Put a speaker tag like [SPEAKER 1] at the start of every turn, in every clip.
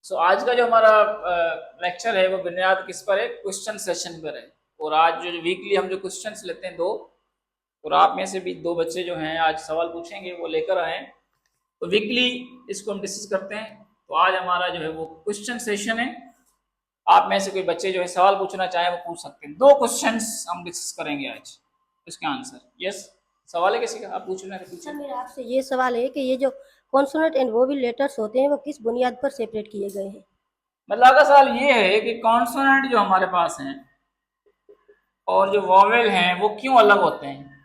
[SPEAKER 1] आज का जो हमारा लेक्चर है वो बुनियाद किस पर है? क्वेश्चन सेशन पर है। और आज जो वीकली हम जो क्वेश्चंस लेते हैं दो, और आप में से भी दो बच्चे जो हैं आज सवाल पूछेंगे, वो लेकर आए। तो वीकली इसको हम डिस्कस करते हैं। तो आज हमारा जो है वो क्वेश्चन सेशन है। आप में से कोई बच्चे जो है सवाल पूछना चाहे वो पूछ सकते हैं। दो क्वेश्चंस हम डिस्कस करेंगे आज, इसका आंसर। यस, सवाल है किसी का? आप पूछना है, पूछिए।
[SPEAKER 2] सर मेरा आपसे ये सवाल है कि ये जो कॉन्सोनेंट एंड वोवेल लेटर्स होते हैं वो किस बुनियाद पर सेपरेट किए गए हैं।
[SPEAKER 1] मतलब का सवाल ये है कि कॉन्सोनेंट जो हमारे पास हैं और जो वॉवेल हैं वो क्यों अलग होते हैं,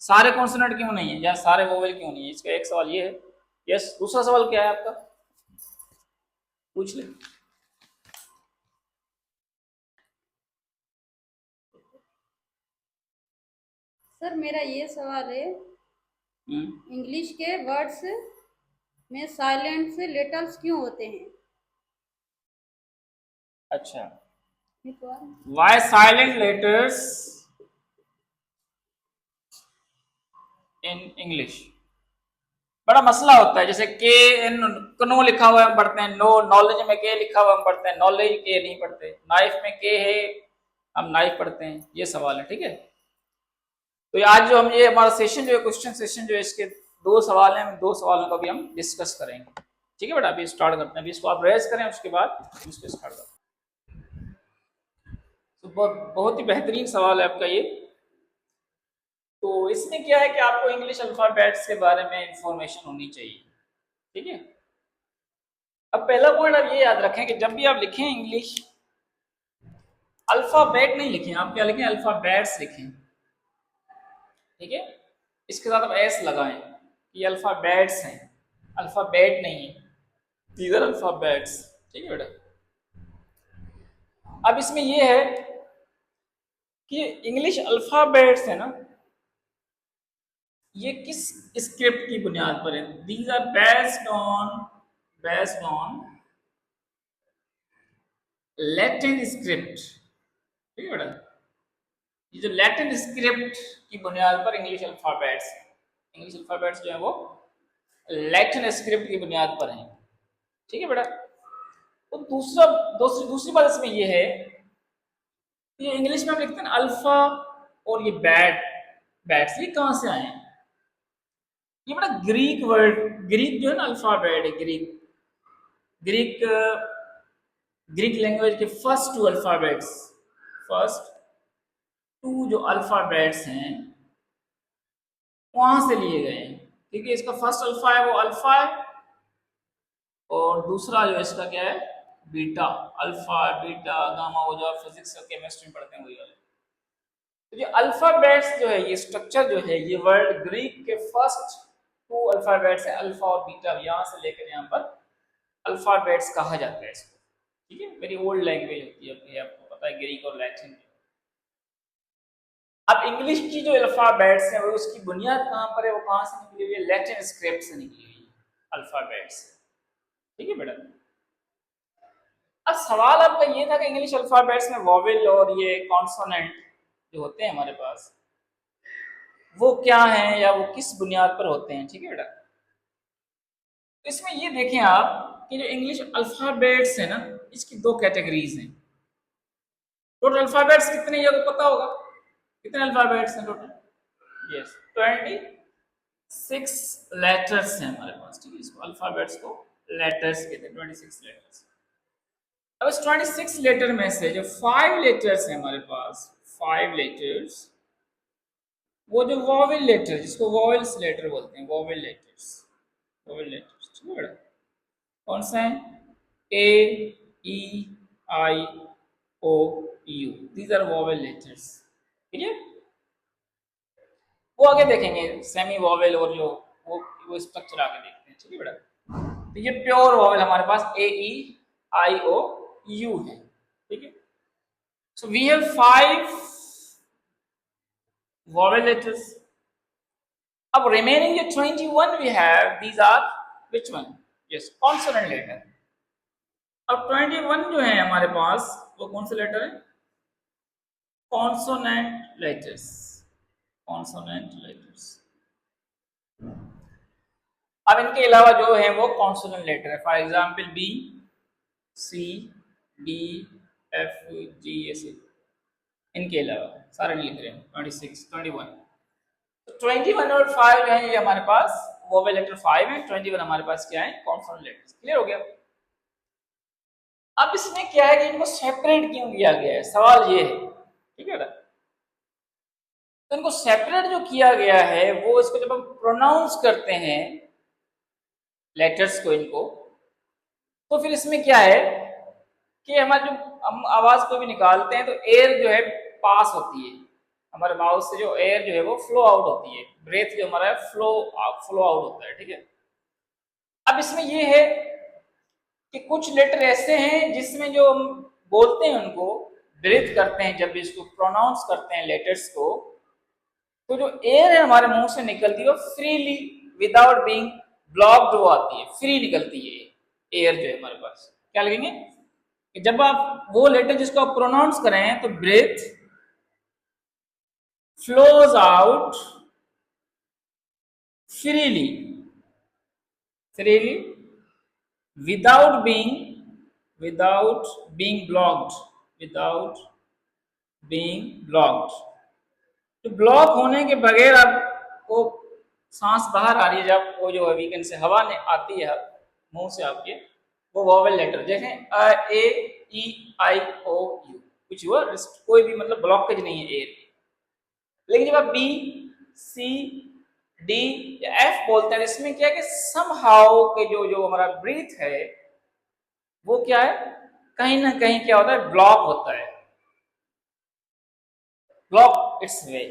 [SPEAKER 1] सारे कॉन्सोनेंट क्यों नहीं है, या सारे वोवेल क्यों नहीं है। इसका एक सवाल ये है। यस, दूसरा सवाल क्या है आपका? पूछ ले।
[SPEAKER 3] सर मेरा ये सवाल है, इंग्लिश के वर्ड्स में साइलेंट से लेटर्स क्यों होते हैं?
[SPEAKER 1] अच्छा,
[SPEAKER 3] ये तो
[SPEAKER 1] why silent letters in English? बड़ा मसला होता है। जैसे के इन नो लिखा हुआ है हम पढ़ते हैं, नो। नॉलेज में के लिखा हुआ हम पढ़ते हैं, नॉलेज के नहीं पढ़ते। नाइफ में के है, हम नाइफ पढ़ते हैं। ये सवाल है, ठीक है। तो ये आज जो हम ये हमारा सेशन जो है, क्वेश्चन सेशन जो है, इसके दो सवाल हैं। दो सवालों का भी हम डिस्कस करेंगे, ठीक है बेटा। अभी स्टार्ट करते हैं। अभी इसको आप रेज करें, उसके बाद इसको स्टार्ट करते हैं। तो बहुत ही बेहतरीन सवाल है आपका ये। तो इसमें क्या है कि आपको इंग्लिश अल्फाबेट्स के बारे में इंफॉर्मेशन होनी चाहिए, ठीक है। अब पहला पॉइंट आप ये याद रखें कि जब भी आप लिखें इंग्लिश, अल्फाबेट नहीं लिखें, आप क्या लिखें? अल्फाबेट्स लिखें, ठीक है। इसके साथ आप एस लगाएं, ये अल्फाबेट्स हैं, अल्फाबेट नहीं है। दीज आर अल्फाबेट्स, ठीक है बेटा। अब इसमें ये है कि इंग्लिश अल्फाबेट्स है ना, ये किस स्क्रिप्ट की बुनियाद पर है? These are based on Latin script, ठीक है बेटा। ये जो लैटिन स्क्रिप्ट की बुनियाद पर इंग्लिश अल्फाबेट्स, इंग्लिश अल्फाबेट्स जो है वो लैटिन स्क्रिप्ट की बुनियाद पर हैं, ठीक है बेटा। तो दूसरी बात इसमें ये है, ये इंग्लिश में हम लिखते हैं अल्फा, और ये बैट्स ये कहाँ से आए हैं? ये बड़ा ग्रीक वर्ड, ग्रीक जो है ना अल्फाबेट है, ग्रीक ग्रीक लैंग्वेज के first two alphabets, first two जो अल्फाबेट्स हैं वहां से लिए गए हैं, ठीक है। इसका फर्स्ट अल्फा है वो अल्फा है, और दूसरा जो इसका क्या है? बीटा। अल्फा बीटा गामा, वो जो आप फिजिक्स और केमिस्ट्री में पढ़ते हैं वही वाले। तो ये अल्फाबेट्स जो है, ये स्ट्रक्चर जो है, ये वर्ड ग्रीक के फर्स्ट टू अल्फाबेट्स है, अल्फा और बीटा। यहाँ से लेकर यहाँ पर अल्फाबेट्स कहा जाता है इसको, ठीक है। वेरी ओल्ड लैंग्वेज होती है, आपको पता है, ग्रीक और लैटिन। अब इंग्लिश की जो अल्फाबेट्स है वो उसकी बुनियाद कहाँ पर है? वो कहाँ से निकली हुई है? लैटिन स्क्रिप्ट से निकली हुई है अल्फाबेट्स, ठीक है बेटा। अब सवाल आपका ये था कि इंग्लिश अल्फाबेट्स में वॉवेल और ये कॉन्सोनेंट जो होते हैं हमारे पास, वो क्या है, या वो किस बुनियाद पर होते हैं, ठीक है बेटा। तो इसमें ये देखें आप कि जो इंग्लिश अल्फाबेट्स है ना, इसकी दो कैटेगरीज हैं। टोटल अल्फाबेट्स कितने, ये आपको पता होगा? कितने अल्फाबेट्स हैं टोटल? यस, 26 लेटर्स हैं हमारे पास, ठीक है। इसको अल्फाबेट्स को लेटर्स कहते हैं, 26 लेटर्स। अब इस 26 लेटर में से जो 5 लेटर्स हैं हमारे पास, 5 लेटर्स, वो जो वॉवेल लेटर, जिसको वॉवेल्स लेटर बोलते हैं, वॉवेल लेटर्स, वॉवेल लेटर्स, ठीक है बेटा। कौन सा है? A, E, I, O, U, these are vowel letters, ठीक है। वो आगे देखेंगे, सेमी वॉवेल और जो वो स्ट्रक्चर आगे देखते हैं, ठीक है बेटा। तो ये प्योर वॉवेल हमारे पास ए, ई, आई, ओ, यू है, ठीक है। So we have 5 vowel letters. अब remaining जो 21 we have, these are which one? Yes, consonant letter. अब 21 जो है हमारे पास, वो कौन से लेटर है? Consonant letters, consonant letters. अब इनके अलावा जो है वो कॉन्सोनेंट लेटर है। For example B, C, D, F, G, ऐसे इनके अलावा सारे नहीं लिख रहे हैं। 26, 21, 21 और 5 जो है ये हमारे पास वोवेल लेटर 5 है, 21 हमारे पास क्या है, कॉन्सोनेंट लेटर्स। क्लियर हो गया। अब इसमें क्या है कि इनको सेपरेट क्यों किया गया है, सवाल ये है, ठीक है ना। तो इनको सेपरेट जो किया गया है वो, इसको जब हम प्रोनाउंस करते हैं लेटर्स को इनको, तो फिर इसमें क्या है कि हमारे जो हम आवाज को भी निकालते हैं तो एयर जो है पास होती है, हमारे माउथ से जो एयर जो है वो फ्लो आउट होती है, ब्रेथ जो हमारा फ्लो आउट होता है, ठीक है। अब इसमें ये है कि कुछ लेटर ऐसे हैं जिसमें जो हम बोलते हैं उनको ब्रीथ करते हैं, जब भी इसको प्रोनाउंस करते हैं लेटर्स को, तो जो एयर है हमारे मुंह से निकलती है वो फ्रीली विदाउट बीइंग ब्लॉक्ड वो आती है, फ्री निकलती है एयर जो है हमारे पास। क्या लगेंगे कि जब आप वो लेटर जिसको आप प्रोनाउंस करें तो breath flows out freely, freely without being blocked, without being blocked। तो ब्लॉक होने के बगैर आपको सांस बाहर आ रही है, जब वो जो वीकेंड से हवा ने आती है मुंह से आपके, वो वोवेल लेटर देखें, अ, ए, ई, आई, ओ, यू, कुछ हुआ, कोई भी मतलब ब्लॉकेज नहीं है एयर। लेकिन जब आप बी, सी, डी या एफ बोलते हैं, इसमें क्या है कि समहाउ के जो जो हमारा ब्रीथ है वो क्या है, कहीं ना कहीं क्या होता है, ब्लॉक होता है, ब्लॉक इट्स वे।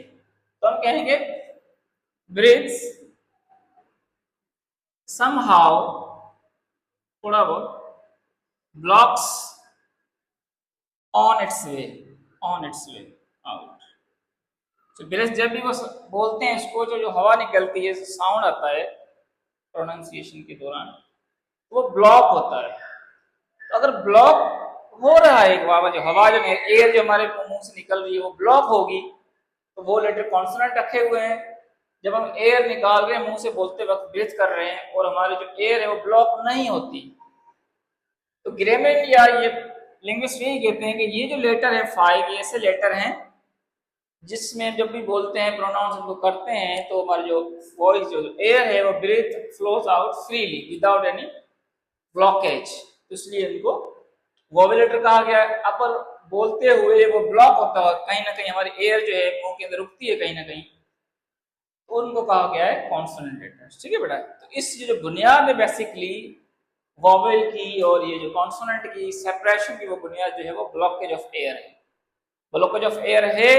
[SPEAKER 1] तो हम कहेंगे ब्रीथ्स समहाउ, थोड़ा बहुत blocks on it's way, on it's way out. तो ब्रेथ जब भी वो बोलते हैं इसको, जो जो हवा निकलती है, साउंड आता है प्रोनाउंसिएशन के दौरान, वो ब्लॉक होता है। तो अगर ब्लॉक हो रहा है एक बाबा, जो हवा जो एयर जो हमारे मुंह से निकल रही है वो ब्लॉक होगी, तो वो लेटर कॉन्सोनेंट रखे हुए हैं। जब हम एयर निकाल रहे हैं मुंह से बोलते वक्त, ब्रीथ कर रहे हैं, और हमारी जो एयर है वो ब्लॉक नहीं होती, तो ग्रामर या ये लिंग्विस्ट यही कहते हैं कि ये जो लेटर है 5, ये ऐसे लेटर हैं जिसमें जब भी बोलते हैं प्रोनाउंस उनको करते हैं, तो हमारी जो वॉइस जो एयर है वो breath flows out freely without any blockage, तो इसलिए इनको वोवेल लेटर कहा गया है। अपर बोलते हुए वो ब्लॉक होता है, कहीं ना कहीं हमारी एयर जो है मुंह के अंदर रुकती है कहीं ना कहीं, तो उनको कहा गया है कॉन्सोनेंट लेटर्स, ठीक है बेटा। तो इस जो बुनियाद है बेसिकली वोवेल की और ये जो कॉन्सोनेंट की सेपरेशन की, वो बुनियाद जो है वो ब्लॉकेज ऑफ एयर है। ब्लॉकेज ऑफ एयर है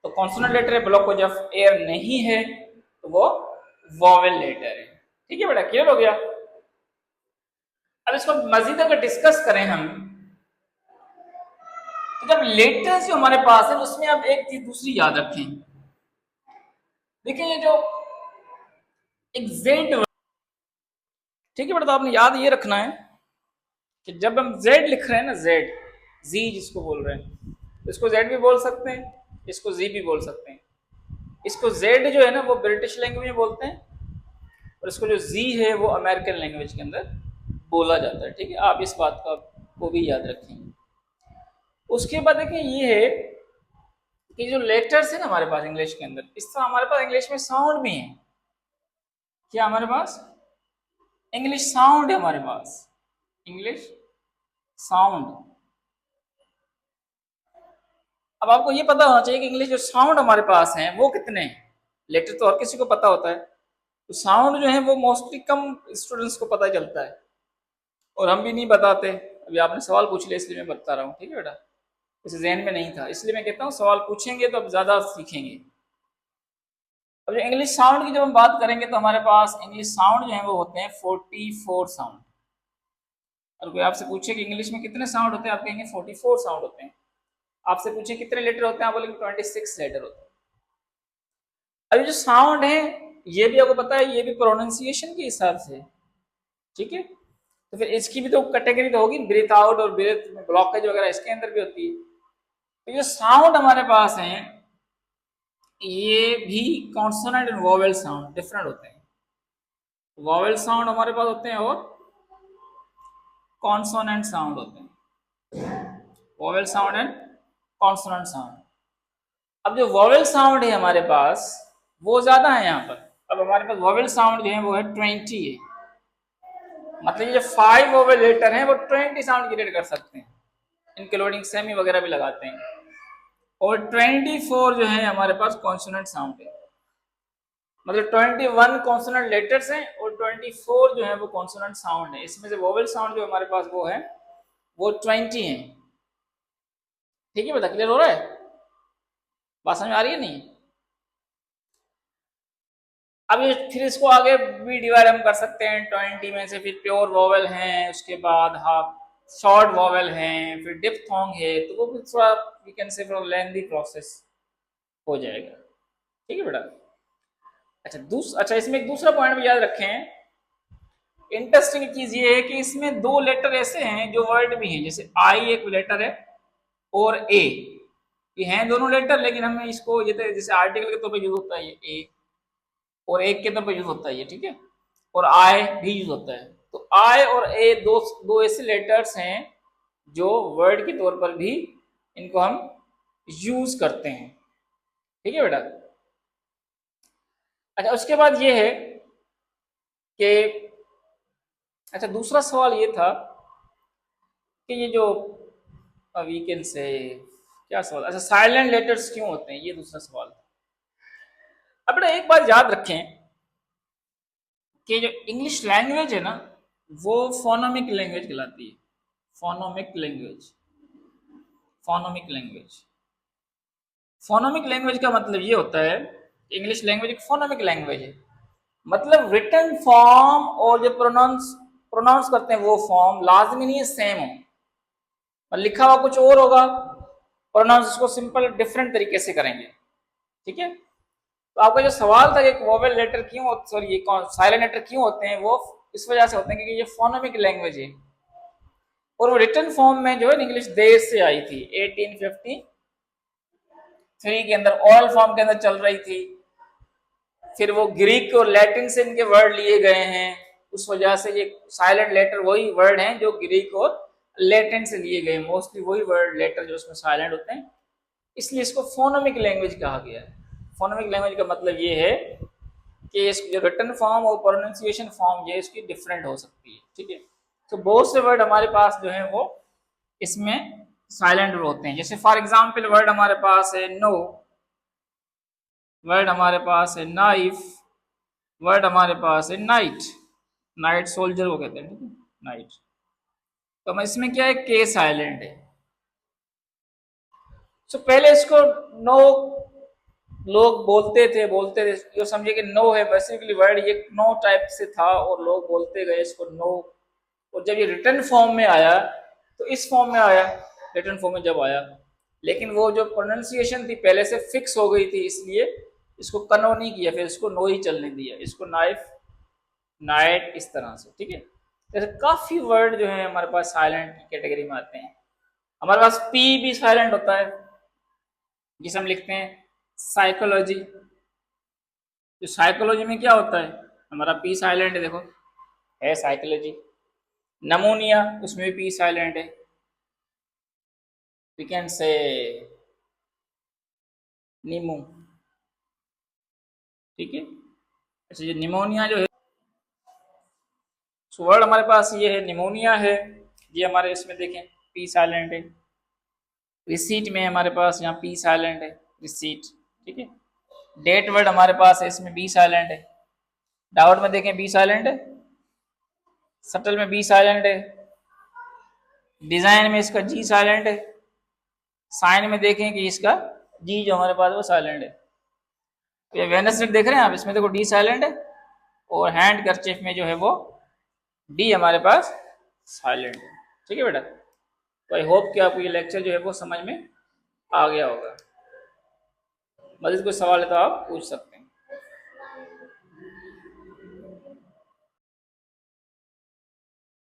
[SPEAKER 1] तो कॉन्सोनेंट लेटर है, ब्लॉकेज ऑफ एयर नहीं है तो वो वोवेल लेटर है, ठीक है बेटा। क्लियर हो गया। अब इसको मजीद अगर डिस्कस करें हम, तो जब लेटर्स जो हमारे पास है उसमें आप एक चीज दूसरी याद रखें। देखिए ये जो एक जेड, ठीक है बेटा, तो आपने याद ये रखना है कि जब हम जेड लिख रहे हैं ना, जेड, जी जिसको बोल रहे हैं, इसको जेड भी बोल सकते हैं, इसको जी भी बोल सकते हैं। इसको जेड जो है ना वो ब्रिटिश लैंग्वेज में बोलते हैं, और इसको जो जी है वो अमेरिकन लैंग्वेज के अंदर बोला जाता है, ठीक है। आप इस बात को भी याद रखेंगे। उसके बाद देखिए ये है कि जो लेटर्स है ना हमारे पास इंग्लिश के अंदर, इस तरह हमारे पास इंग्लिश में साउंड भी है। क्या हमारे पास इंग्लिश साउंड है, हमारे पास इंग्लिश साउंड। अब आपको ये पता होना चाहिए कि इंग्लिश जो साउंड हमारे पास हैं वो कितने हैं। लेटर तो हर किसी को पता होता है, तो साउंड जो है वो मोस्टली कम स्टूडेंट्स को पता चलता है, और हम भी नहीं बताते। अभी आपने सवाल पूछ लिया इसलिए मैं बता रहा हूँ, ठीक है बेटा। इसे जहन में नहीं था इसलिए मैं कहता हूँ सवाल पूछेंगे तो अब ज्यादा सीखेंगे। अब जो इंग्लिश साउंड की जब हम बात करेंगे तो हमारे पास इंग्लिश साउंड जो है वो होते हैं 44 साउंड। और कोई आपसे पूछे कि इंग्लिश में कितने साउंड होते हैं, आप कहेंगे 44 साउंड होते हैं। आपसे पूछे कितने लेटर होते हैं, आप बोलेंगे 26 लेटर होते हैं। अभी जो साउंड है ये भी आपको पता है, ये भी प्रोनाउंसिएशन के हिसाब से, ठीक है। तो फिर इसकी भी तो कैटेगरी तो होगी, ब्रीथ आउट और ब्रीथ ब्लॉकेज वगैरह इसके अंदर भी होती है। तो ये साउंड हमारे पास हैं, ये भी consonant and vowel sound different होते हैं। वोवेल साउंड हमारे पास होते हैं और कॉन्सोनेंट साउंड होते हैं, vowel sound and consonant sound. अब जो वोवेल साउंड है हमारे पास वो ज्यादा है यहाँ पर। अब हमारे पास वोवेल साउंड जो है वो है 20 है, मतलब ये जो 5 वोवेल लेटर हैं वो 20 साउंड क्रिएट कर सकते हैं, इंक्लूडिंग सेमी वगैरह भी लगाते हैं। और 24 जो है हमारे पास कॉन्सोनेंट साउंड है, मतलब 21 कॉन्सोनेंट लेटर्स हैं और 24 जो है वो कॉन्सोनेंट साउंड है। इसमें से वोवेल साउंड जो हमारे पास वो है वो 20 है। ठीक है बेटा, क्लियर हो रहा है? बात समझ आ रही है नहीं? अब ये फिर इसको आगे भी डिवाइड हम कर सकते हैं 20 में से। फिर प्योर वोवेल हैं, उसके बाद हाफ शॉर्ट वोवेल हैं, फिर डिप्थोंग है, तो वो भी थोड़ा we can say lengthy process हो जाएगा। ठीक है बेटा। अच्छा इसमें एक दूसरा पॉइंट भी याद रखें, इंटरेस्टिंग चीज ये है कि इसमें 2 लेटर ऐसे हैं जो वर्ड भी हैं, जैसे आई एक लेटर है और ए, ये हैं दोनों लेटर, लेकिन हमें इसको जैसे आर्टिकल के तौर पर यूज होता है ये ए, और एक के तौर पर यूज होता है ये, ठीक है, और आई भी यूज होता है। तो आई और ए दो ऐसे लेटर्स हैं जो वर्ड के तौर पर भी इनको हम यूज करते हैं। ठीक है बेटा। अच्छा उसके बाद ये है कि अच्छा दूसरा सवाल ये था कि ये जो वीकेंड से क्या सवाल, अच्छा साइलेंट लेटर्स क्यों होते हैं, ये दूसरा सवाल था। अब बेटा एक बात याद रखें कि जो इंग्लिश लैंग्वेज है ना वो फोनोमिक लैंग्वेज कहलाती है। फोनोमिक लैंग्वेज, फोनोमिक लैंग्वेज, फोनोमिक लैंग्वेज का मतलब ये होता है, इंग्लिश लैंग्वेज एक फोनोमिक लैंग्वेज है, मतलब रिटन फॉर्म और जो प्रोनाउंस करते हैं वो फॉर्म लाजमी नहीं है सेम हो, और लिखा हुआ कुछ और होगा, प्रोनाउंस उसको सिंपल डिफरेंट तरीके से करेंगे। ठीक है। तो आपका जो सवाल था कि वोवेल लेटर क्यों, सॉरी ये साइलेंट लेटर क्यों होते हैं, वो इस वजह से होते हैं क्योंकि ये फोनोमिक लैंग्वेज है, और वो रिटन फॉर्म में जो है इंग्लिश देर से आई थी, 1853 के अंदर ऑरल फॉर्म के अंदर चल रही थी। फिर वो ग्रीक और लैटिन से इनके वर्ड लिए गए हैं, उस वजह से ये साइलेंट लेटर वही वर्ड हैं जो ग्रीक और लैटिन से लिए गए, मोस्टली वही वर्ड लेटर जो उसमें साइलेंट होते हैं, इसलिए इसको फोनोमिक लैंग्वेज कहा गया है। फोनोमिक लैंग्वेज का मतलब ये है कि इसकी जो रिटन फॉर्म और प्रोनाउंसिएशन फॉर्म जो है इसकी डिफरेंट हो सकती है। ठीक है। तो बहुत से वर्ड हमारे पास जो है वो इसमें साइलेंट होते हैं, जैसे फॉर एग्जांपल वर्ड हमारे पास है नो, वर्ड हमारे पास है नाइफ, वर्ड हमारे पास है नाइट, नाइट सोल्जर वो कहते हैं, ठीक है, नाइट। तो मैं इसमें क्या है, के साइलेंट है। तो पहले इसको नो लोग बोलते थे जो समझे कि नो है, बेसिकली वर्ड ये नो टाइप से था और लोग बोलते गए इसको नो, और जब ये रिटन फॉर्म में आया तो इस फॉर्म में आया, रिटन फॉर्म में जब आया, लेकिन वो जो प्रोनाउंसिएशन थी पहले से फिक्स हो गई थी, इसलिए इसको कनो नहीं किया, फिर इसको नो ही चलने दिया, इसको नाइफ, नाइट, इस तरह से। ठीक है। जैसे काफी वर्ड जो है हमारे पास साइलेंट की कैटेगरी में आते हैं। हमारे पास पी भी साइलेंट होता है, जिसे हम लिखते हैं साइकोलॉजी। तो साइकोलॉजी में क्या होता है, हमारा पी साइलेंट है, देखो है साइकोलॉजी। नमोनिया, उसमें भी पी साइलेंट है, वी कैन से नीमो। ठीक है। अच्छा ये निमोनिया जो है, वर्ड हमारे पास ये है निमोनिया है, ये हमारे इसमें देखें पी साइलेंट है। रिसीट में हमारे पास यहाँ पी साइलेंट है, रिसीट। ठीक है। डेट वर्ड हमारे पास है, इसमें बी साइलेंट है। डाउट में देखें बी साइलेंट है, सटल में बी साइलेंट है, डिजाइन में इसका जी साइलेंट है, साइन में देखें कि इसका जी जो हमारे पास वो साइलेंट है। तो ये वेनस देख रहे हैं आप, इसमें देखो डी साइलेंट है, और हैंड करचिफ में जो है वो डी हमारे पास साइलेंट है। ठीक है बेटा। तो आई होप कि आपको ये लेक्चर जो है वो समझ में आ गया होगा। मज़ीद कोई सवाल है तो आप पूछ सकते हैं।